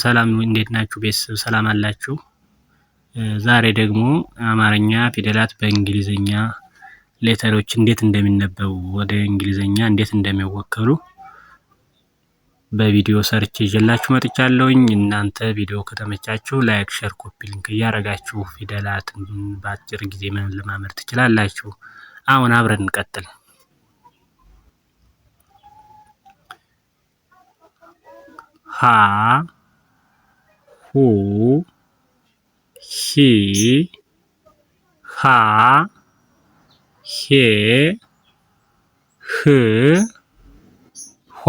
ሰላም እንዴት ናችሁ? ቤተሰብ ሰላም አላችሁ? ዛሬ ደግሞ አማርኛ ፊደላት በእንግሊዘኛ ሌተሮች እንዴት እንደሚነበቡ ወደ እንግሊዘኛ እንዴት እንደሚወከሉ በቪዲዮ ሰርች ይዤላችሁ መጥቻለሁኝ። እናንተ ቪዲዮ ከተመቻችሁ ላይክ፣ ሼር፣ ኮፒ ሊንክ እያደረጋችሁ ፊደላትን በአጭር ጊዜ መለማመድ ትችላላችሁ። አሁን አብረን እንቀጥል። ሀ ሁ ሂ ሃ ሄ ህ ሆ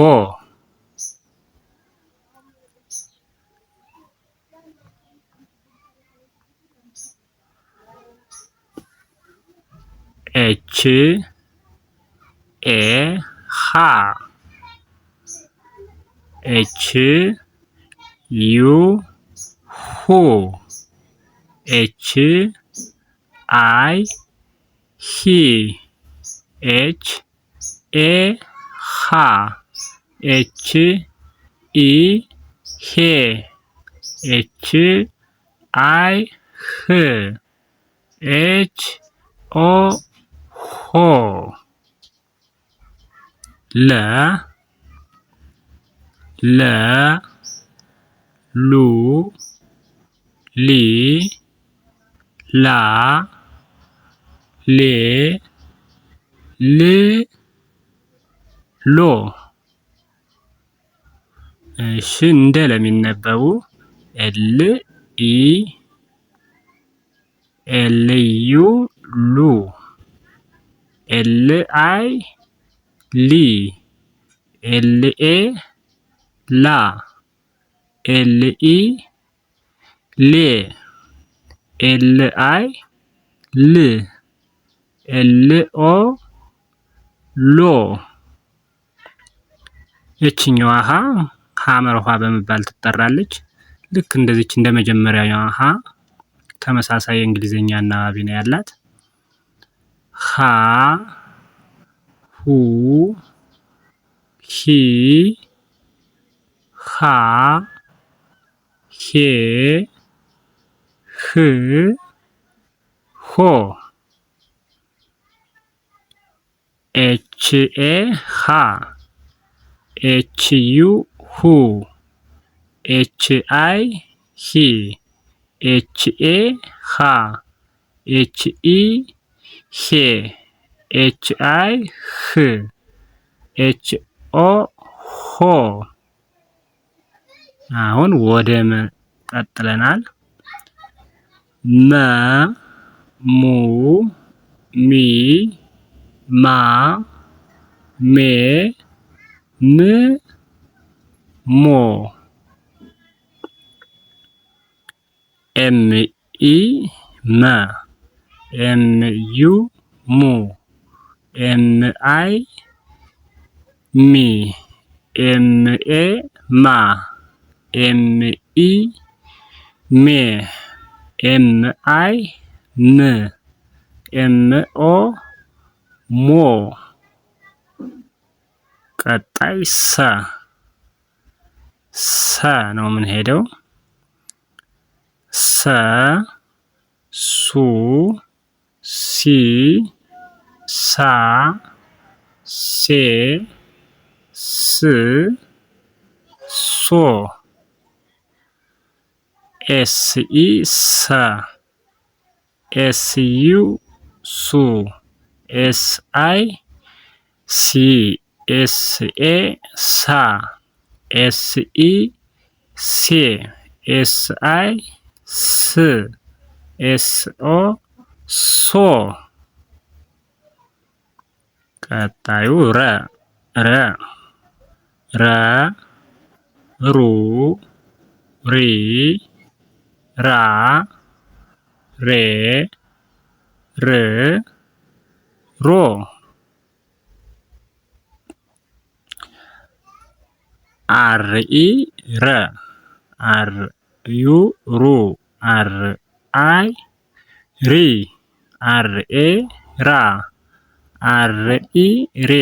ኤች ኤ ሃ ኤች ዩ ሁ ኤች አይ ሂ ኤች ኤ ሃ ኤች ኢ ሄ ኤች አይ ህ ኤች ኦ ሆ ለ ሉ ሊ ላ ሌ ል ሎ። እሺ እንደ ለሚነበቡ ኤል ኢ ኤል ዩ ሉ ኤል አይ ሊ ኤል ኤ ላ ኤል ኢ ሌ ኤል አይ ል ኤል ኦ ሎ። እችኛዋ ሐመር ውሃ በመባል ትጠራለች። ልክ እንደዚች እንደ መጀመሪያዋ ሀ ተመሳሳይ የእንግሊዘኛ አናባቢ ነው ያላት። ሀ ሁ ሂ ሃ ሄ ህ ሆ ኤች ኤ ሃ ኤች ዩ ሁ ኤች አይ ሂ ኤች ኤ ሃ ኤች ኢ ሄ ኤች አይ ህ ኤች ኦ ሆ። አሁን ወደ ቀጥለናል። መ ሙ ሚ ማ ሜ ም ሞ ኤም ኢ መ ኤም ዩ ሙ ኤም አይ ሚ ኤም ኤ ማ ኤም ኢ ሜ ኤም አይ ም ኤም ኦ ሞ። ቀጣይ ሰ ነው የምንሄደው። ሰ ሱ ሲ ሳ ሴ ስ ሶ ኤስ ኢ ሰ ኤስ ዩ ሱ ኤስ አይ ሲ ኤስ ኤ ሳ ኤስ ኢ ሴ ኤስ አይ ስ ኤስ ኦ ሶ። ቀጣዩ ረ ሩ ሪ ራ ሬ ር ሮ። አር ኢ ረ አር ዩ ሩ አር አይ ሪ አር ኤ ራ አር ኢ ሬ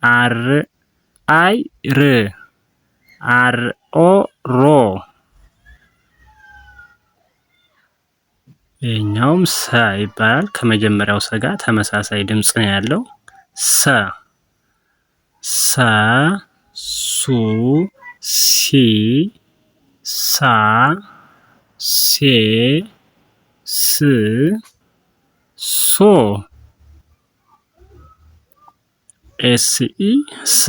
አር አይ ር አር ሮ። ይሄኛውም ሰ ይባላል። ከመጀመሪያው ሰ ጋር ተመሳሳይ ድምጽ ነው ያለው። ሰ ሰ ሱ ሲ ሳ ሴ ስ ሶ ኤስኢ ሰ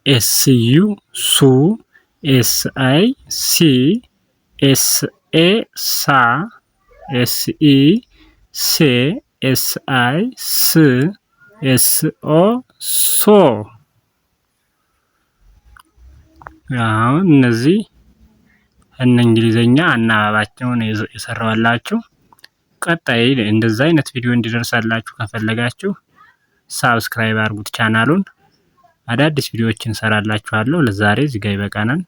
ኤስዩ ሱ ኤስአይ ሲ ኤስኤ ሳ ኤስኢ ሴ ኤስአይ ስ ኤስኦ ሶ። አሁን እነዚህ እነ እንግሊዘኛ አናባባቸውን የሰራዋላችሁ። ቀጣይ እንደዛ አይነት ቪዲዮ እንዲደርሳላችሁ ከፈለጋችሁ ሳብስክራይብ አድርጉት ቻናሉን። አዳዲስ ቪዲዮዎችን ሰራላችኋለሁ። ለዛሬ እዚህ ጋር ይበቃናል።